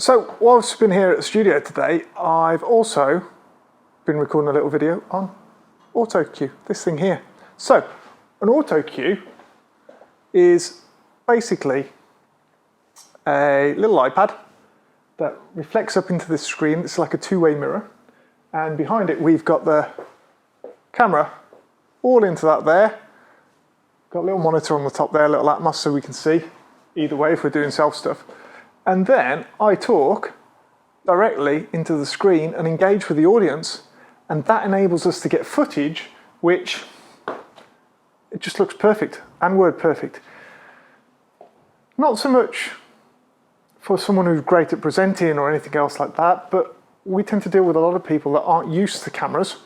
So whilst I've been here at the studio today, I've also been recording a little video on Autocue, this thing here. So an Autocue is basically a little iPad that reflects up into this screen. It's like a two-way mirror, and behind it we've got the camera all into that there. Got a little monitor on the top there, a little Atmos, so we can see either way if we're doing self stuff. And then I talk directly into the screen and engage with the audience, and that enables us to get footage which it just looks perfect and word perfect. Not so much for someone who's great at presenting or anything else like that, but we tend to deal with a lot of people that aren't used to cameras,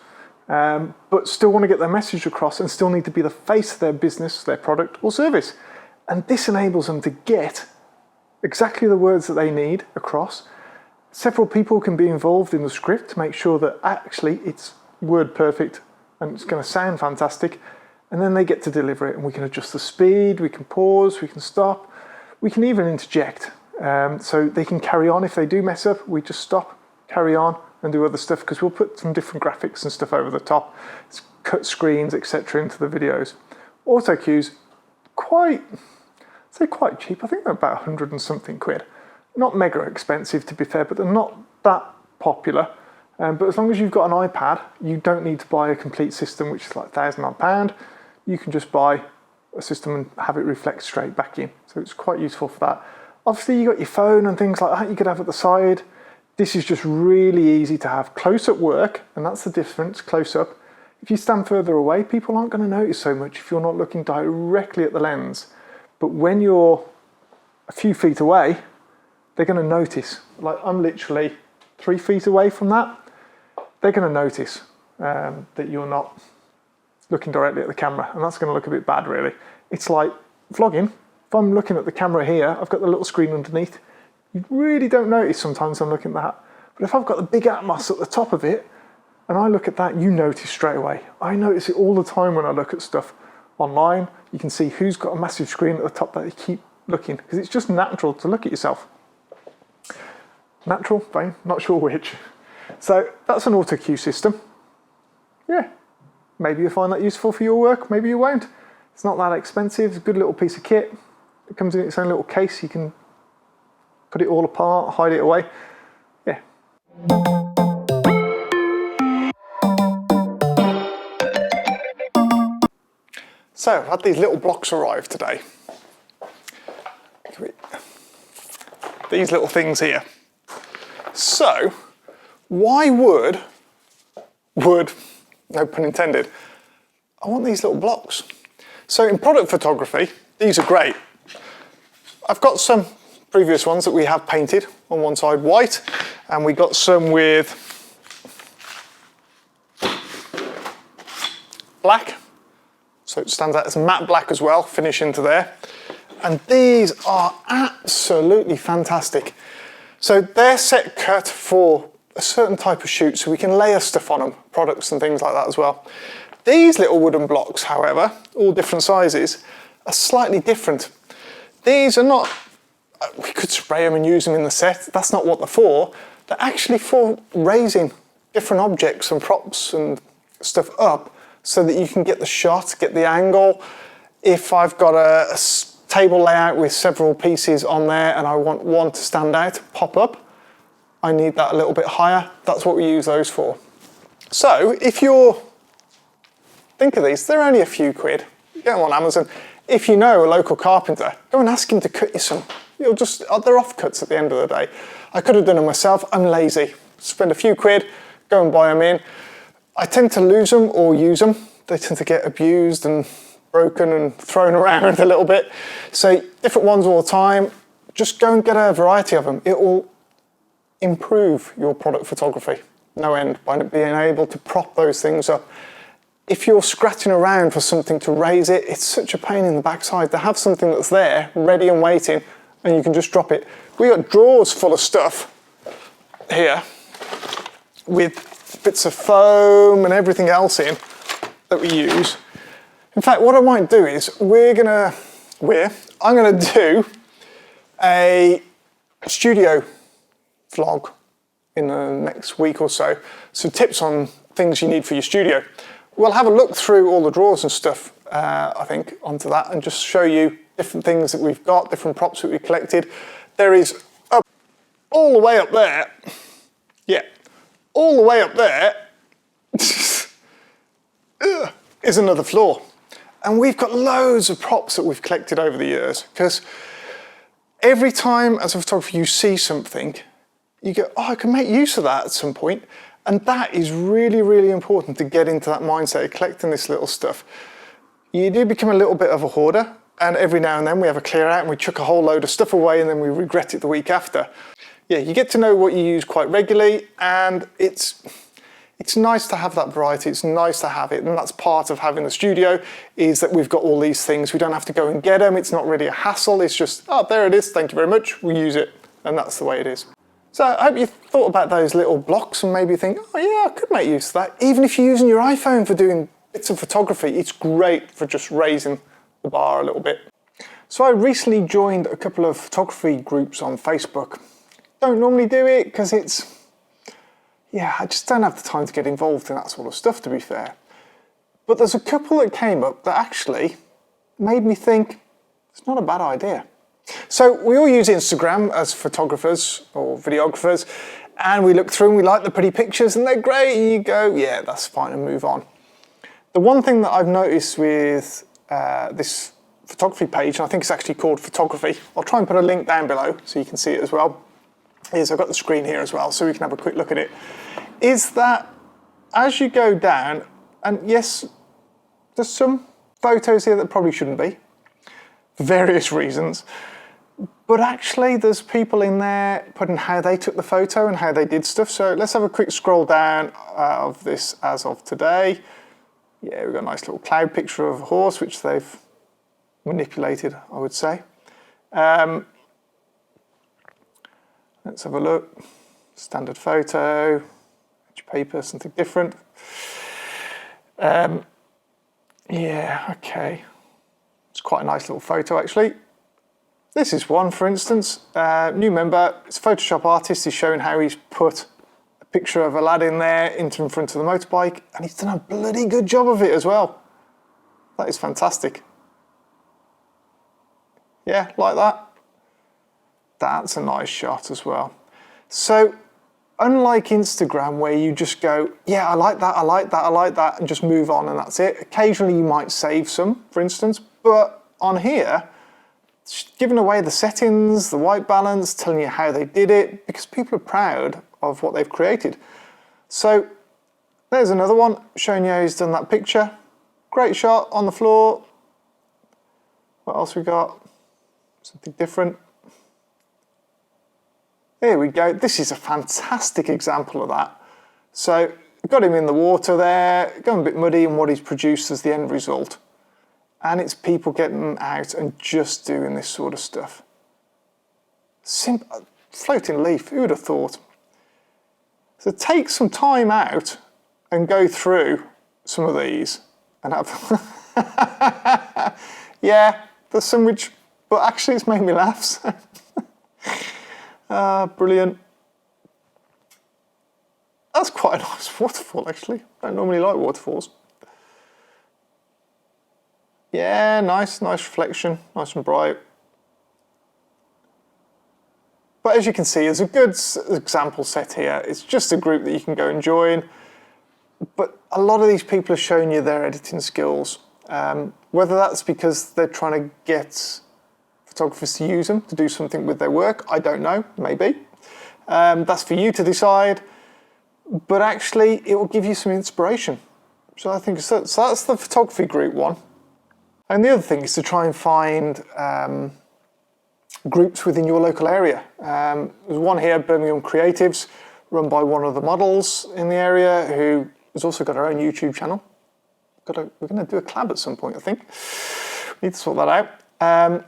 but still want to get their message across and still need to be the face of their business, their product or service. And this enables them to get exactly the words that they need across. Several people can be involved in the script to make sure that actually it's word perfect and it's going to sound fantastic, and then they get to deliver it, and we can adjust the speed, we can pause, we can stop, we can even interject, so they can carry on. If they do mess up, we just stop, carry on and do other stuff, because we'll put some different graphics and stuff over the top, cut screens, etc. into the videos. Autocue's quite cheap. I think they're about 100 and something quid. Not mega expensive, to be fair, but they're not that popular. But as long as you've got an iPad, you don't need to buy a complete system, which is like £1,000. You can just buy a system and have it reflect straight back in. So it's quite useful for that. Obviously, you got your phone and things like that you could have at the side. This is just really easy to have close-up work, and that's the difference, close-up. If you stand further away, people aren't going to notice so much if you're not looking directly at the lens. But when you're a few feet away, they're going to notice. Like, I'm literally 3 feet away from that. They're going to notice that you're not looking directly at the camera, and that's going to look a bit bad, really. It's like vlogging. If I'm looking at the camera here, I've got the little screen underneath. You really don't notice sometimes I'm looking at that. But if I've got the big Atmos at the top of it, and I look at that, you notice straight away. I notice it all the time when I look at stuff online. You can see who's got a massive screen at the top that you keep looking, because it's just natural to look at yourself. Natural, vain, not sure which. So that's an Autocue system. Yeah, maybe you'll find that useful for your work, maybe you won't. It's not that expensive, it's a good little piece of kit. It comes in its own little case, you can put it all apart, hide it away. Yeah. So I've had these little blocks arrive today. These little things here. So, why would, no pun intended, I want these little blocks? So in product photography, these are great. I've got some previous ones that we have painted on one side white, and we got some with black. So it stands out as matte black as well, finish into there. And these are absolutely fantastic. So they're set cut for a certain type of shoot, so we can layer stuff on them, products and things like that as well. These little wooden blocks, however, all different sizes, are slightly different. These are not, we could spray them and use them in the set, that's not what they're for. They're actually for raising different objects and props and stuff up, so that you can get the shot, get the angle. If I've got a table layout with several pieces on there and I want one to stand out, pop up, I need that a little bit higher. That's what we use those for. So if you're, think of these, they're only a few quid. You get them on Amazon. If you know a local carpenter, go and ask him to cut you some. You'll just, they're offcuts at the end of the day. I could have done them myself, I'm lazy. Spend a few quid, go and buy them in. I tend to lose them or use them. They tend to get abused and broken and thrown around a little bit. So different ones all the time. Just go and get a variety of them. It will improve your product photography, no end, by being able to prop those things up. If you're scratching around for something to raise it, it's such a pain in the backside to have something that's there, ready and waiting, and you can just drop it. We got drawers full of stuff here with bits of foam and everything else in that we use. In fact, what I might do is I'm gonna do a studio vlog in the next week or so. So tips on things you need for your studio. We'll have a look through all the drawers and stuff, I think, onto that, and just show you different things that we've got, different props that we've collected. There is all the way up there, yeah, all the way up there is another floor. And we've got loads of props that we've collected over the years, because every time as a photographer you see something, you go, oh, I can make use of that at some point. And that is really, really important to get into that mindset of collecting this little stuff. You do become a little bit of a hoarder, and every now and then we have a clear out and we chuck a whole load of stuff away and then we regret it the week after. Yeah, you get to know what you use quite regularly, and it's nice to have that variety, it's nice to have it, and that's part of having a studio, is that we've got all these things. We don't have to go and get them, it's not really a hassle, it's just, oh, there it is, thank you very much, we use it, and that's the way it is. So I hope you thought about those little blocks and maybe think, oh yeah, I could make use of that. Even if you're using your iPhone for doing bits of photography, it's great for just raising the bar a little bit. So I recently joined a couple of photography groups on Facebook. Don't normally do it because I just don't have the time to get involved in that sort of stuff, to be fair. But there's a couple that came up that actually made me think it's not a bad idea. So we all use Instagram as photographers or videographers, and we look through and we like the pretty pictures and they're great, and you go, yeah, that's fine, and move on. The one thing that I've noticed with this photography page, and I think it's actually called Photography, I'll try and put a link down below so you can see it as well, is I've got the screen here as well so we can have a quick look at it, is that as you go down, and yes, there's some photos here that probably shouldn't be, for various reasons, but actually there's people in there putting how they took the photo and how they did stuff. So let's have a quick scroll down of this as of today. Yeah, we've got a nice little cloud picture of a horse, which they've manipulated, I would say. Let's have a look. Standard photo, edge paper, something different. Yeah, okay. It's quite a nice little photo, actually. This is one, for instance. New member, it's a Photoshop artist. He's showing how he's put a picture of a lad in there in front of the motorbike, and he's done a bloody good job of it as well. That is fantastic. Yeah, like that. That's a nice shot as well. So, unlike Instagram, where you just go, yeah, I like that, I like that, I like that, and just move on and that's it. Occasionally you might save some, for instance, but on here, it's giving away the settings, the white balance, telling you how they did it, because people are proud of what they've created. So, there's another one showing you how he's done that picture. Great shot on the floor. What else we got? Something different. Here we go. This is a fantastic example of that. So, got him in the water there, going a bit muddy, and what he's produced as the end result. And it's people getting out and just doing this sort of stuff. Floating leaf, who would have thought? So take some time out and go through some of these and have... Yeah, there's some which, but actually it's made me laugh. So. Brilliant. That's quite a nice waterfall, actually. I don't normally like waterfalls. Yeah, nice reflection, nice and bright. But as you can see, there's a good example set here. It's just a group that you can go and join. But a lot of these people are showing you their editing skills. Whether that's because they're trying to get photographers to use them to do something with their work, I don't know, maybe. That's for you to decide. But actually, it will give you some inspiration. So I think so that's the photography group one. And the other thing is to try and find groups within your local area. There's one here, Birmingham Creatives, run by one of the models in the area who has also got her own YouTube channel. We're going to do a collab at some point, I think. We need to sort that out.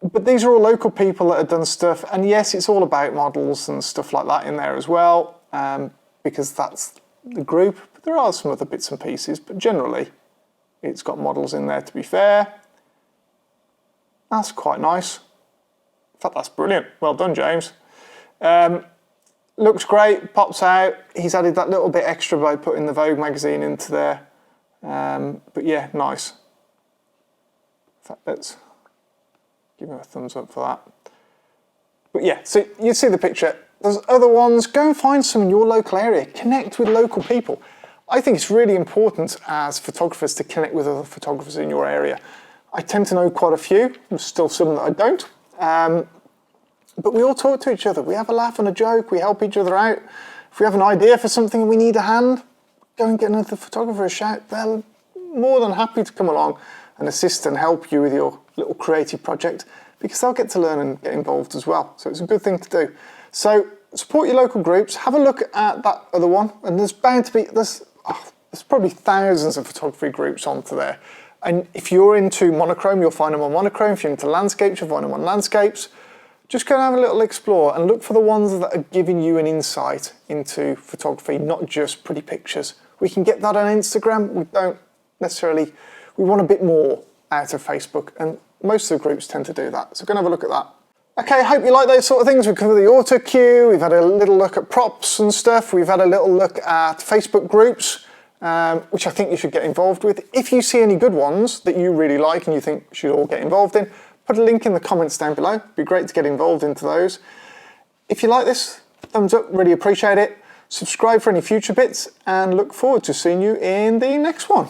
But these are all local people that have done stuff. And yes, it's all about models and stuff like that in there as well, because that's the group. But there are some other bits and pieces, but generally, it's got models in there, to be fair. That's quite nice. In fact, that's brilliant. Well done, James. Looks great, pops out. He's added that little bit extra by putting the Vogue magazine into there. But yeah, nice. In fact, let's give him a thumbs up for that. But yeah, so you see the picture. There's other ones. Go and find some in your local area. Connect with local people. I think it's really important as photographers to connect with other photographers in your area. I tend to know quite a few. There's still some that I don't. But we all talk to each other. We have a laugh and a joke. We help each other out. If we have an idea for something and we need a hand, go and get another photographer a shout. They're more than happy to come along and assist and help you with your little creative project, because they'll get to learn and get involved as well. So it's a good thing to do. So support your local groups. Have a look at that other one. And there's bound to be, there's probably thousands of photography groups onto there. And if you're into monochrome, you'll find them on monochrome. If you're into landscapes, you'll find them on landscapes. Just go and have a little explore and look for the ones that are giving you an insight into photography, not just pretty pictures. We can get that on Instagram. We don't necessarily, we want a bit more out of Facebook, and most of the groups tend to do that. So go and have a look at that. Okay, I hope you like those sort of things. We've covered the Autocue, we've had a little look at props and stuff. We've had a little look at Facebook groups, which I think you should get involved with. If you see any good ones that you really like and you think you should all get involved in, put a link in the comments down below. It'd be great to get involved into those. If you like this, thumbs up, really appreciate it. Subscribe for any future bits, and look forward to seeing you in the next one.